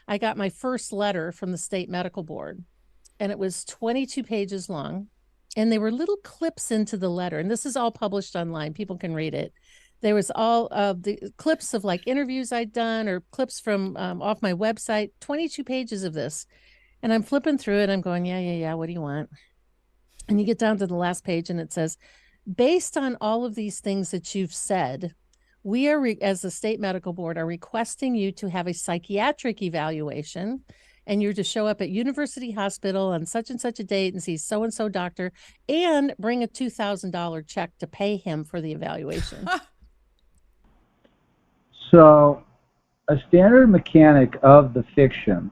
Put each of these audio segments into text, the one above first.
I got my first letter from the state medical board, and it was 22 pages long. And they were little clips into the letter. And this is all published online. People can read it. There was all of the clips of like interviews I'd done or clips from off my website, 22 pages of this. And I'm flipping through it. I'm going, yeah. What do you want? And you get down to the last page and it says, based on all of these things that you've said, we are, as the state medical board, are requesting you to have a psychiatric evaluation, and you're to show up at University Hospital on such and such a date and see so-and-so doctor and bring a $2,000 check to pay him for the evaluation. So a standard mechanic of the fiction,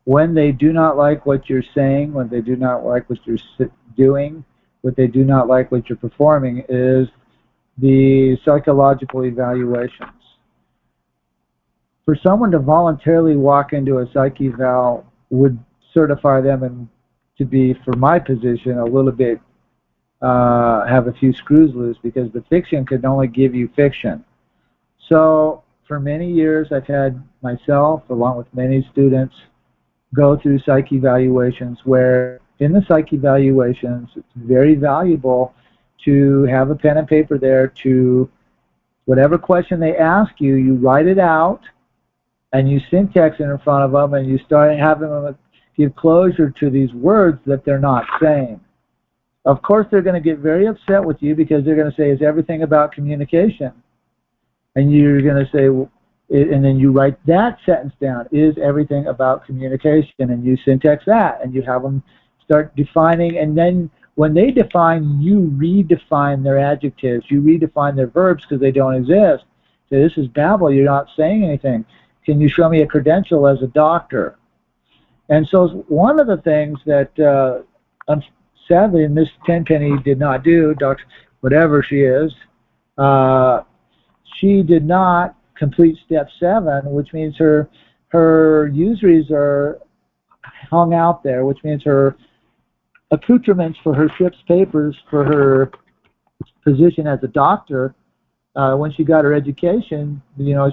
when they do not like what you're saying, when they do not like what you're doing, what they do not like what you're performing, is the psychological evaluations. For someone to voluntarily walk into a psych eval would certify them to be, for my position, a little bit, have a few screws loose, because the fiction can only give you fiction. So for many years I've had myself, along with many students, go through psych evaluations where in the psych evaluations it's very valuable to have a pen and paper there to, whatever question they ask you, you write it out and you syntax it in front of them, and you start having them give closure to these words that they're not saying. Of course, they're going to get very upset with you because they're going to say, is everything about communication? And you're going to say, and then you write that sentence down, is everything about communication? And you syntax that, and you have them start defining, and then when they define, you redefine their adjectives, you redefine their verbs because they don't exist. So this is babble, you're not saying anything. Can you show me a credential as a doctor? And so one of the things that sadly Miss Tenpenny did not do, Dr. whatever she is, she did not complete step 7, which means her usuries are hung out there, which means her accoutrements for her ship's papers for her position as a doctor, when she got her education,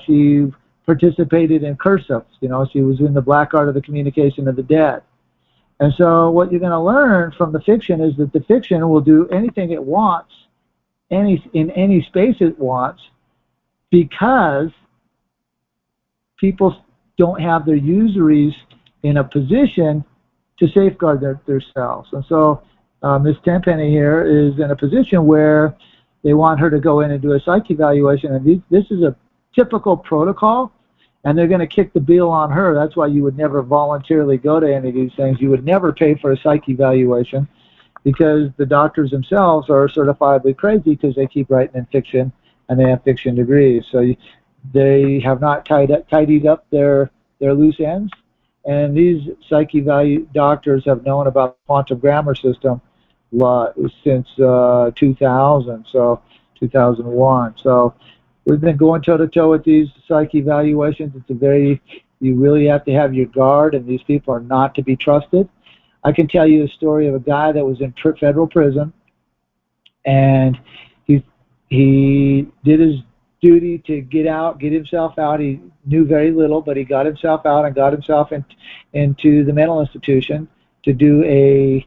she participated in cursive. She was in the black art of the communication of the dead. And so what you're going to learn from the fiction is that the fiction will do anything it wants, in any space it wants, because people don't have their usuries in a position to safeguard themselves. And so Ms. Tenpenny here is in a position where they want her to go in and do a psych evaluation, and this is a typical protocol, and they're going to kick the bill on her. That's why you would never voluntarily go to any of these things. You would never pay for a psych evaluation, because the doctors themselves are certifiably crazy because they keep writing in fiction and they have fiction degrees. So they have not tidied up their loose ends. And these psych evalu doctors have known about the quantum grammar system since 2000, so 2001. So we've been going toe-to-toe with these psych evaluations. You really have to have your guard, and these people are not to be trusted. I can tell you a story of a guy that was in federal prison, and he did his duty to get himself out. He knew very little, but he got himself out and got himself into the mental institution to do a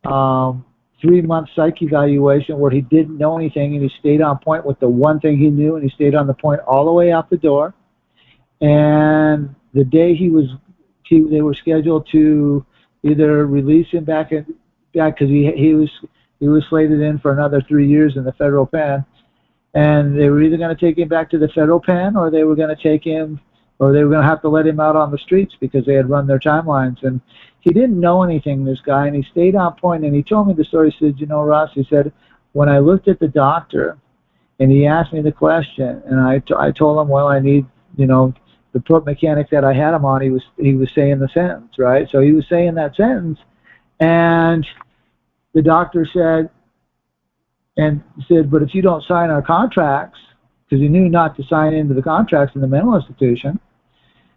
3-month psych evaluation where he didn't know anything, and he stayed on point with the one thing he knew, and he stayed on the point all the way out the door. And the day they were scheduled to either release him back because he was slated in for another 3 years in the federal pen. And they were either going to take him back to the federal pen, or they were going to have to let him out on the streets because they had run their timelines. And he didn't know anything, this guy, and he stayed on point. And he told me the story. He said, Ross, he said, when I looked at the doctor and he asked me the question, and I told him, well, I need, the mechanic that I had him on, he was saying the sentence, right? So he was saying that sentence, and the doctor said, but if you don't sign our contracts, because he knew not to sign into the contracts in the mental institution,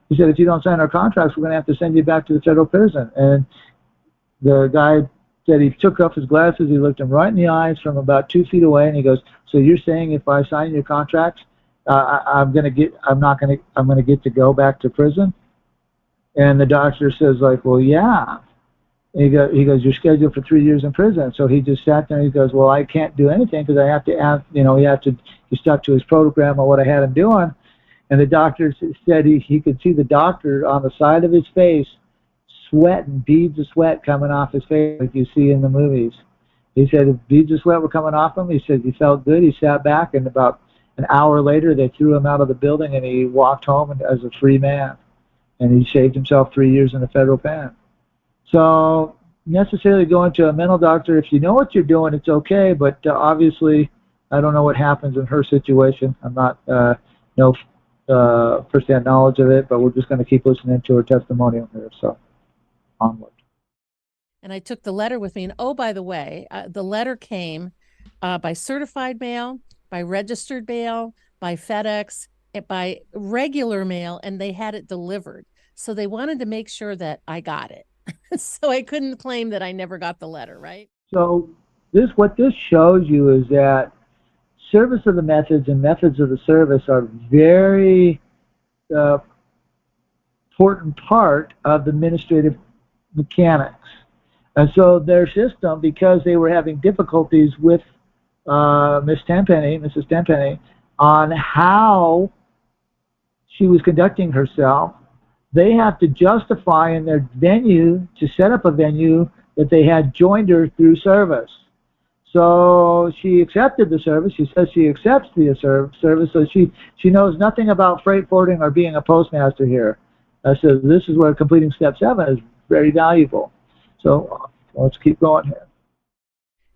he said, if you don't sign our contracts, we're going to have to send you back to the federal prison. And the guy said he took off his glasses, he looked him right in the eyes from about 2 feet away, and he goes, so you're saying if I sign your contracts, I'm going to get to go back to prison? And the doctor says, like, well, yeah. He goes, you're scheduled for 3 years in prison. So he just sat there and he goes, well, I can't do anything because I have to ask, he stuck to his program of what I had him doing. And the doctor said he could see the doctor on the side of his face, sweating, beads of sweat coming off his face like you see in the movies. He said beads of sweat were coming off him. He said he felt good. He sat back, and about an hour later, they threw him out of the building, and he walked home as a free man. And he saved himself 3 years in the federal pen. So necessarily going to a mental doctor, if you know what you're doing, it's okay. But obviously, I don't know what happens in her situation. I'm not no first-hand knowledge of it, but we're just going to keep listening to her testimonial here. So onward. And I took the letter with me. And oh, by the way, the letter came by certified mail, by registered mail, by FedEx, by regular mail, and they had it delivered. So they wanted to make sure that I got it. So I couldn't claim that I never got the letter, right? So what this shows you is that service of the methods and methods of the service are very important part of the administrative mechanics. And so their system, because they were having difficulties with Mrs. Tenpenny, on how she was conducting herself, they have to justify in their venue to set up a venue that they had joined her through service. So she accepted the service. She says she accepts the service, so she knows nothing about freight forwarding or being a postmaster here. So this is where completing step 7 is very valuable. So let's keep going here.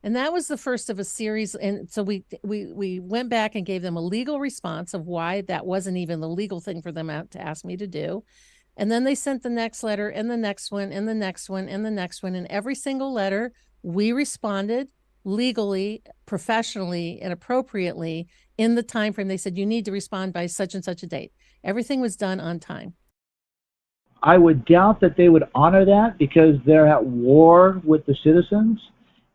And that was the first of a series. And so we went back and gave them a legal response of why that wasn't even the legal thing for them to ask me to do. And then they sent the next letter and the next one and the next one and the next one. And every single letter, we responded legally, professionally, and appropriately in the time frame. They said, you need to respond by such and such a date. Everything was done on time. I would doubt that they would honor that because they're at war with the citizens.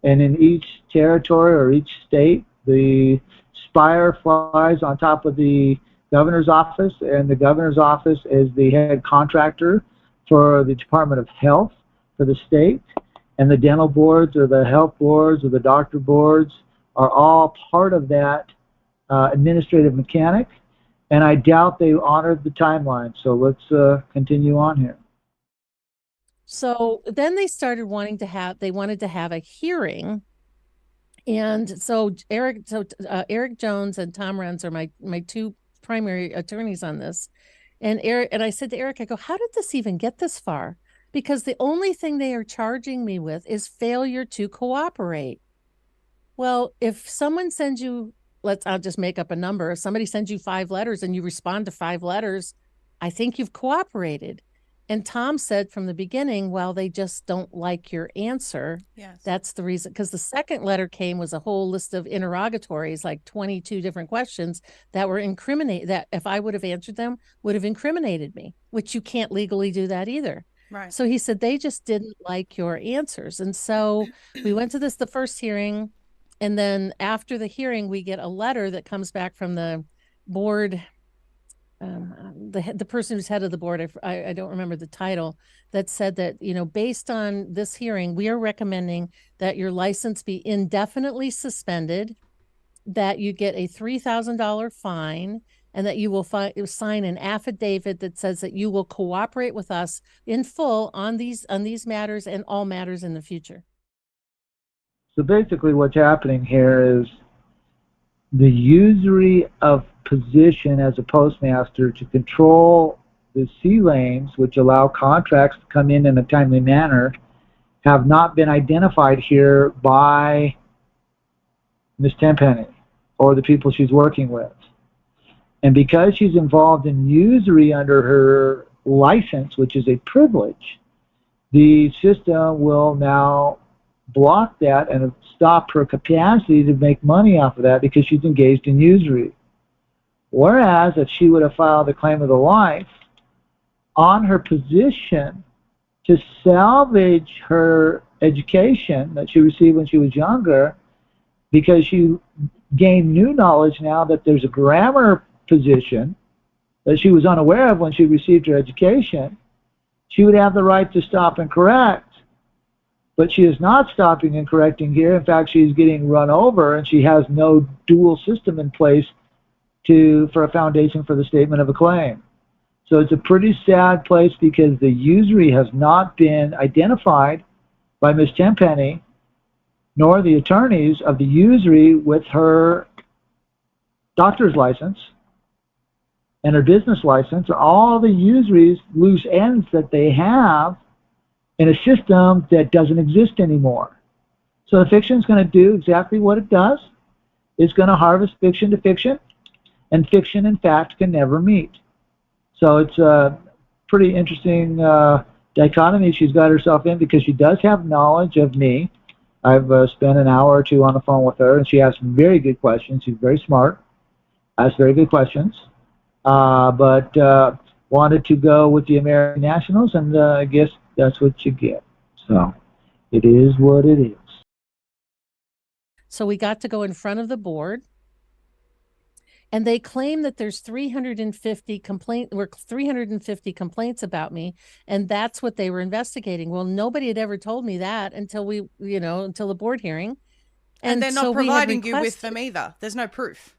And in each territory or each state, the spire flies on top of the governor's office, and the governor's office is the head contractor for the Department of Health for the state, and the dental boards or the health boards or the doctor boards are all part of that administrative mechanic, and I doubt they honored the timeline. So let's continue on here. So then they started wanted to have a hearing. And so Eric Jones and Tom Renz are my two primary attorneys on this. And I said to Eric, I go, how did this even get this far? Because the only thing they are charging me with is failure to cooperate. Well, if someone sends you, I'll just make up a number. If somebody sends you 5 letters and you respond to 5 letters, I think you've cooperated. And Tom said from the beginning, well, they just don't like your answer. Yes. That's the reason. Because the second letter was a whole list of interrogatories, like 22 different questions that were that if I would have answered them, would have incriminated me, which you can't legally do that either. Right. So he said, they just didn't like your answers. And so we went to the first hearing. And then after the hearing, we get a letter that comes back from the board. The person who's head of the board, I don't remember the title, that said that, based on this hearing, we are recommending that your license be indefinitely suspended, that you get a $3,000 fine, and that you will sign an affidavit that says that you will cooperate with us in full on these matters and all matters in the future. So basically what's happening here is the usury of position as a postmaster to control the sea lanes, which allow contracts to come in a timely manner, have not been identified here by Ms. Tenpenny or the people she's working with. And because she's involved in usury under her license, which is a privilege, the system will now block that and stop her capacity to make money off of that because she's engaged in usury. Whereas if she would have filed a claim of the life on her position to salvage her education that she received when she was younger, because she gained new knowledge now that there's a grammar position that she was unaware of when she received her education, she would have the right to stop and correct. But she is not stopping and correcting here. In fact, she's getting run over, and she has no dual system in place for a foundation for the statement of a claim. So it's a pretty sad place because the usury has not been identified by Ms. Tenpenny, nor the attorneys of the usury with her doctor's license and her business license, all the usuries, loose ends that they have in a system that doesn't exist anymore. So the fiction is going to do exactly what it does. It's going to harvest fiction to fiction, and fiction and fact can never meet. So it's a pretty interesting dichotomy she's got herself in, because she does have knowledge of me. I've spent an hour or two on the phone with her, and she asks very good questions. She's very smart, asks very good questions, but wanted to go with the American Nationals, and I guess that's what you get. So it is what it is. So we got to go in front of the board, and they claim that there's 350 complaints about me, and that's what they were investigating. Well, nobody had ever told me that until until the board hearing. And they're not providing you with them either. There's no proof.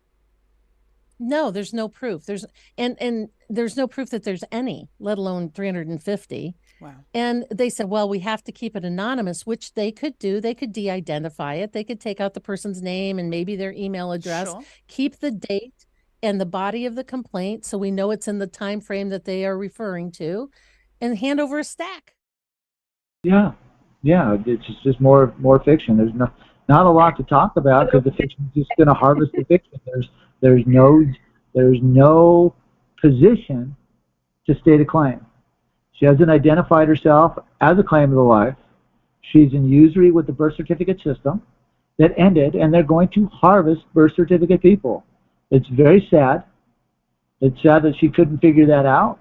No, there's no proof. There's no proof that there's any, let alone 350. Wow. And they said, well, we have to keep it anonymous, which they could do. They could de-identify it. They could take out the person's name and maybe their email address, Sure. Keep the date and the body of the complaint so we know it's in the time frame that they are referring to, and hand over a stack. Yeah, it's just more fiction. There's not a lot to talk about, because the fiction is just going to harvest the fiction. There's no position to state a claim. She hasn't identified herself as a claim of the life. She's in usury with the birth certificate system that ended, and they're going to harvest birth certificate people. It's very sad. It's sad that she couldn't figure that out,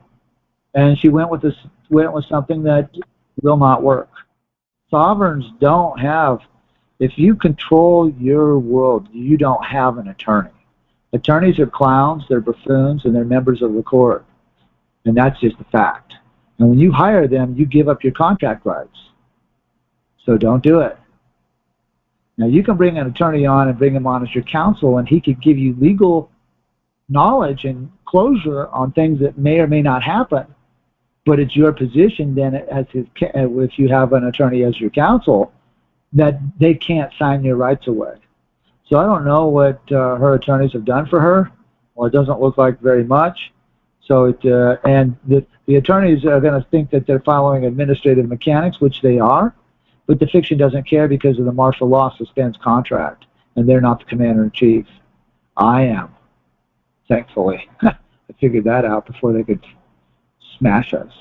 and she went with something that will not work. Sovereigns don't have, if you control your world, you don't have an attorney. Attorneys are clowns, they're buffoons, and they're members of the court. And that's just a fact. And when you hire them, you give up your contract rights. So don't do it. Now, you can bring an attorney on and bring him on as your counsel, and he could give you legal knowledge and closure on things that may or may not happen. But it's your position then, if you have an attorney as your counsel, that they can't sign your rights away. So I don't know what her attorneys have done for her. Well, it doesn't look like very much. So and the attorneys are going to think that they're following administrative mechanics, which they are, but the fiction doesn't care because of the martial law suspense contract, and they're not the commander-in-chief. I am, thankfully. I figured that out before they could smash us.